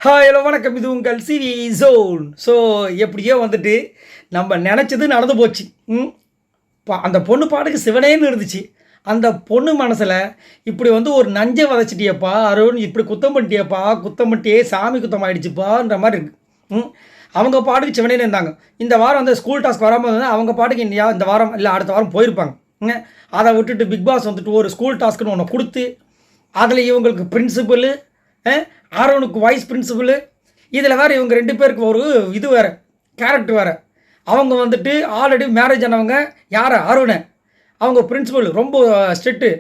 Hi hello வணக்கம். இது உங்கள் சிவி ஜோன். ஸோ எப்படியோ வந்துட்டு நம்ம நினச்சது நடந்து போச்சு. அந்த பொண்ணு பாட்டுக்கு சிவனேன்னு இருந்துச்சு. அந்த பொண்ணு மனசில் இப்படி வந்து ஒரு நஞ்சை வதச்சிட்டியப்பா அருண், இப்படி குத்தம் பண்ணிட்டியப்பா, குத்தம் பண்ணிட்டியே சாமி குத்தம் ஆகிடுச்சுப்பான்ற மாதிரி இருக்குது. அவங்க பாட்டுக்கு சிவனேன்னு இருந்தாங்க. இந்த வாரம் வந்து ஸ்கூல் டாஸ்க் வராமல் இருந்தால் அவங்க பாட்டுக்கு இந்த வாரம் இல்லை அடுத்த வாரம் போயிருப்பாங்க. அதை விட்டுட்டு பிக் பாஸ் வந்துட்டு ஒரு ஸ்கூல் டாஸ்க்குன்னு ஒன்று கொடுத்து அதில் இவங்களுக்கு பிரின்சிபலு, ஆரோனுக்கு வைஸ் பிரின்சிபலு, இதில் வேறு இவங்க 2 பேருக்கு ஒரு இது வேறு கேரக்டர் வேறு. அவங்க வந்துட்டு ஆல்ரெடி மேரேஜ் ஆனவங்க. யார்? அருணை. அவங்க பிரின்சிபல் ரொம்ப ஸ்ட்ரிக்ட்டு.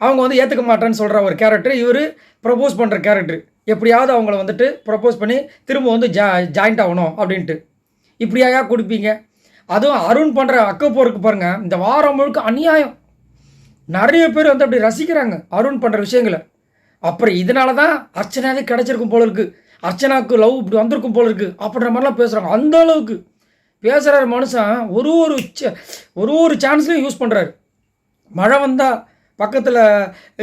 அவங்க வந்து ஏற்றுக்க மாட்டேன்னு சொல்கிற ஒரு கேரக்டர். இவர் ப்ரப்போஸ் பண்ணுற கேரக்டர். எப்படியாவது அவங்கள வந்துட்டு ப்ரப்போஸ் பண்ணி திரும்ப வந்து ஜாயிண்ட் ஆகணும் அப்படின்ட்டு. இப்படியா கொடுப்பீங்க? அதுவும் அருண் பண்ணுற அக்கப்போருக்கு பாருங்கள், இந்த வாரம் முழுக்க அநியாயம். நிறைய பேர் வந்து அப்படி ரசிக்கிறாங்க அருண் பண்ணுற விஷயங்களை. அப்புறம் இதனால தான் அர்ச்சனாவே கிடச்சிருக்கும் போல இருக்குது, அர்ச்சனாவுக்கு லவ் இப்படி வந்திருக்கும் போல இருக்குது அப்படின்ற மாதிரிலாம் பேசுகிறாங்க. அந்த அளவுக்கு பேசுகிறாரு மனுஷன். ஒரு சான்ஸ்லையும் யூஸ் பண்ணுறாரு. மழை வந்தால் பக்கத்தில்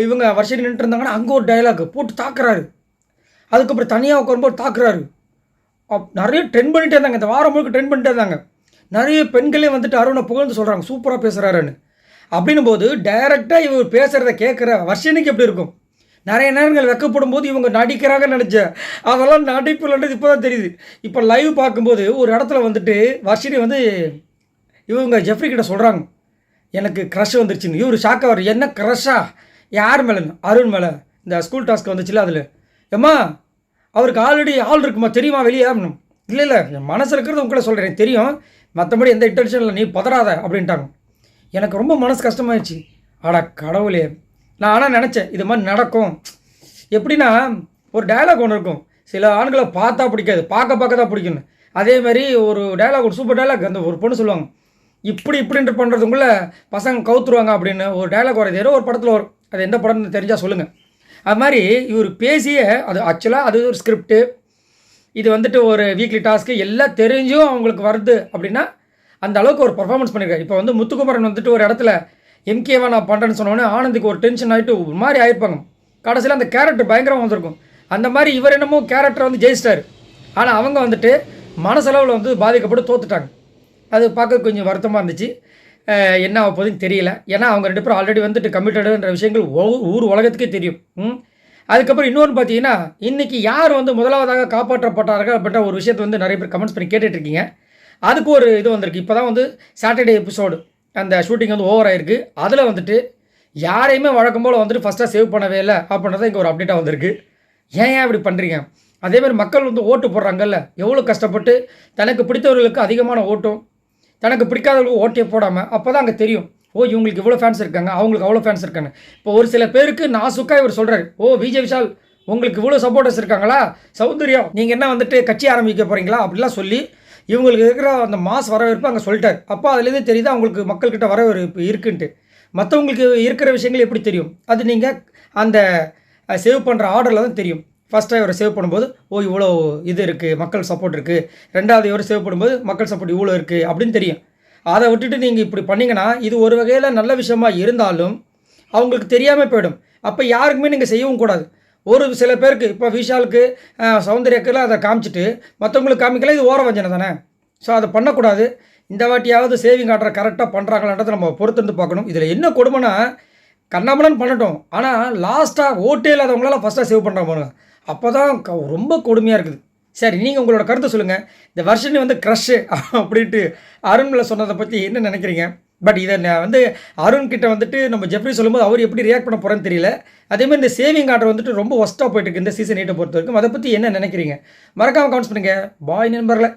இவங்க வருஷம் நின்றுட்டு இருந்தாங்கன்னா அங்கே ஒரு டைலாக் போட்டு தாக்குறாரு. அதுக்கப்புறம் தனியாக உட்காரும்போது தாக்குறாரு. நிறைய ட்ரெண்ட் பண்ணிகிட்டே இருந்தாங்க. இந்த வாரம் முழுக்க ட்ரெண்ட் பண்ணிட்டே இருந்தாங்க. நிறைய பெண்களே வந்துட்டு அருணை புகழ்ந்து சொல்கிறாங்க, சூப்பராக பேசுகிறாருன்னு. அப்படின்னும் போது டைரெக்டாக இவர் பேசுகிறத கேட்குற வருஷனுக்கு எப்படி இருக்கும்? நிறைய நேரங்கள் வெக்கப்படும் போது இவங்க நடிக்கிறாங்க நினச்சேன். அதெல்லாம் நடிப்பு இல்லைன்றது இப்போ தான் தெரியுது. இப்போ லைவ் பார்க்கும்போது ஒரு இடத்துல வந்துட்டு வர்ஷினி வந்து இவங்க ஜெஃப்ரி கிட்ட சொல்கிறாங்க, எனக்கு க்ரஷ் வந்துருச்சுன்னு. இவர் ஷாக்காக வரும். என்ன க்ரஷ்ஷா? யார் மேலேன்னு? அருண் மேலே. இந்த ஸ்கூல் டாஸ்க் வந்துச்சுல அதில். ஏம்மா அவருக்கு ஆல்ரெடி ஆள் இருக்குமா தெரியுமா வெளியே? இல்லை என் மனசில் இருக்கிறது உங்களை சொல்கிறேன், எனக்கு தெரியும், மற்றபடி எந்த இன்டென்ஷன் இல்லை, நீ பதறாத அப்படின்ட்டாங்க. எனக்கு ரொம்ப மனசு கஷ்டமாயிடுச்சு. அட கடவுளே, நான் ஆனால் நினச்சேன் இது மாதிரி நடக்கும். எப்படின்னா ஒரு டைலாக் ஒன்று இருக்கும், சில ஆண்களை பார்த்தா பிடிக்காது, பார்க்க தான் பிடிக்கணும். அதேமாதிரி ஒரு டைலாக், ஒரு சூப்பர் டைலாக், அந்த ஒரு பொண்ணு சொல்லுவாங்க, இப்படின்ட்டு பண்ணுறதுக்குள்ளே பசங்க கவுத்துருவாங்க அப்படின்னு ஒரு டைலாக் வர்றது ஏதோ ஒரு படத்தில் வரும். அது எந்த படம்னு தெரிஞ்சால் சொல்லுங்கள். அது மாதிரி இவர் பேசியே அது ஆக்சுவலாக அது ஒரு ஸ்கிரிப்டு. இது வந்துட்டு ஒரு வீக்லி டாஸ்க்கு எல்லாம் தெரிஞ்சும் அவங்களுக்கு வருது அப்படின்னா அந்த அளவுக்கு ஒரு பர்ஃபார்மன்ஸ் பண்ணியிருக்காரு. இப்போ வந்து முத்துக்குமரன் வந்துட்டு ஒரு இடத்துல எம்கேவா நான் பண்ணுறேன்னு சொன்னோன்னே ஆனந்துக்கு ஒரு டென்ஷன் ஆகிட்டு ஒரு மாதிரி ஆகிருப்பாங்க. கடைசியில் அந்த கேரக்டர் பயங்கரமாக வந்திருக்கும். அந்த மாதிரி இவர் என்னமோ கேரக்டரை வந்து ஜெயிச்சிட்டார். ஆனால் அவங்க வந்துட்டு மனசளவில் வந்து பாதிக்கப்பட்டு தோத்துட்டாங்க. அது பார்க்க கொஞ்சம் வருத்தமாக இருந்துச்சு. என்ன ஆக போகுதுன்னு தெரியல. ஏன்னா அவங்க 2 பேரும் ஆல்ரெடி வந்துட்டு கமிட்டடுன்ற விஷயங்கள் ஊர் உலகத்துக்கே தெரியும். அதுக்கப்புறம் இன்னொன்று பார்த்தீங்கன்னா, இன்றைக்கி யார் வந்து முதலாவதாக காப்பாற்றப்பட்டார்கள் அப்படின்ற ஒரு விஷயத்தை வந்து நிறைய பேர் கமெண்ட்ஸ் பண்ணி கேட்டுட்ருக்கீங்க. அதுக்கு ஒரு இது வந்திருக்கு. இப்போ தான் வந்து சாட்டர்டே எபிசோடு அந்த ஷூட்டிங் வந்து ஓவர் ஆகிருக்கு. அதில் வந்துட்டு யாரையுமே வழக்கம் போல் வந்துட்டு ஃபஸ்ட்டாக சேவ் பண்ணவே இல்லை அப்படின்றத இங்கே ஒரு அப்டேட்டாக வந்திருக்கு. ஏன் இப்படி பண்ணுறீங்க? அதேமாதிரி மக்கள் வந்து ஓட்டு போடுறாங்கல்ல, எவ்வளோ கஷ்டப்பட்டு தனக்கு பிடித்தவர்களுக்கு அதிகமான ஓட்டும், தனக்கு பிடிக்காதவர்களுக்கு ஓட்டே போடாமல், அப்போ தான் அங்கே தெரியும், ஓ இவங்களுக்கு இவ்வளோ ஃபேன்ஸ் இருக்காங்க, அவங்களுக்கு அவ்வளோ ஃபேன்ஸ் இருக்காங்க. இப்போ ஒரு சில பேருக்கு நாசுக்காக இவர் சொல்கிறாரு, ஓ விஜய் விஷால் உங்களுக்கு இவ்வளோ சப்போர்ட்டர்ஸ் இருக்காங்களா, சௌந்தர்யா நீங்கள் என்ன வந்துட்டு கட்சி ஆரம்பிக்க போகிறீங்களா அப்படிலாம் சொல்லி இவங்களுக்கு இருக்கிற அந்த மாஸ் வரவேற்பு அங்கே சொல்லிட்டார். அப்போ அதுலேருந்து தெரியுது அவங்களுக்கு மக்கள்கிட்ட வரவேற்பு இருக்குன்ட்டு. மற்றவங்களுக்கு இருக்கிற விஷயங்கள் எப்படி தெரியும்? அது நீங்கள் அந்த சேவ் பண்ணுற ஆர்டரில் தான் தெரியும். ஃபஸ்ட்டாக இவரை சேவ் பண்ணும்போது ஓ இவ்வளோ இது இருக்குது, மக்கள் சப்போர்ட் இருக்குது. ரெண்டாவது இவரை சேவ் பண்ணும்போது மக்கள் சப்போர்ட் இவ்வளோ இருக்குது அப்படின்னு தெரியும். அதை விட்டுட்டு நீங்கள் இப்படி பண்ணிங்கன்னா இது ஒரு வகையில் நல்ல விஷயமா இருந்தாலும் அவங்களுக்கு தெரியாமல் போயிடும். அப்போ யாருக்குமே நீங்கள் செய்யவும் கூடாது. ஒரு சில பேருக்கு இப்போ விஷாலுக்கு சௌந்தர்யாக்கெல்லாம் அதை காமிச்சிட்டு மற்றவங்களுக்கு காமிக்கல, இது ஓர வஞ்சனை தானே. ஸோ அதை பண்ணக்கூடாது. இந்த வாட்டியாவது சேவிங் ஆர்டரை கரெக்டாக பண்ணுறாங்களான்றதை நம்ம பொறுத்திருந்து பார்க்கணும். இதில் என்ன கொடுமைனா, கண்ணாமலன்னு பண்ணட்டும், ஆனால் லாஸ்ட்டாக ஓட்டே இல்லாதவங்களாம் ஃபஸ்ட்டாக சேவ் பண்ணுறாங்க பாருங்க. அப்போ தான் ரொம்ப கொடுமையாக இருக்குது. சரி, நீங்கள் உங்களோட கருத்தை சொல்லுங்கள். இந்த வருஷனி வந்து க்ரஷ்ஷு அப்படின்ட்டு அருண்ல சொன்னதை பற்றி என்ன நினைக்கிறீங்க? பட் இதை வந்து அருண்கிட்ட வந்துட்டு நம்ம ஜெஃப்ரி சொல்லும்போது அவர் எப்படி ரியாக்ட் பண்ண போகிறேன்னு தெரியல. அதேமாதிரி இந்த சேவிங் ஆர்டர் வந்துட்டு ரொம்ப ஒஸ்ட்டாக போயிட்டு இருக்கு இந்த சீசன் 8 பொறுத்த வரைக்கும். அதை பற்றி என்ன நினைக்கிறீங்க? மறக்காமல் கமெண்ட்ஸ் பண்ணுங்கள். பாய் நண்பர்களே.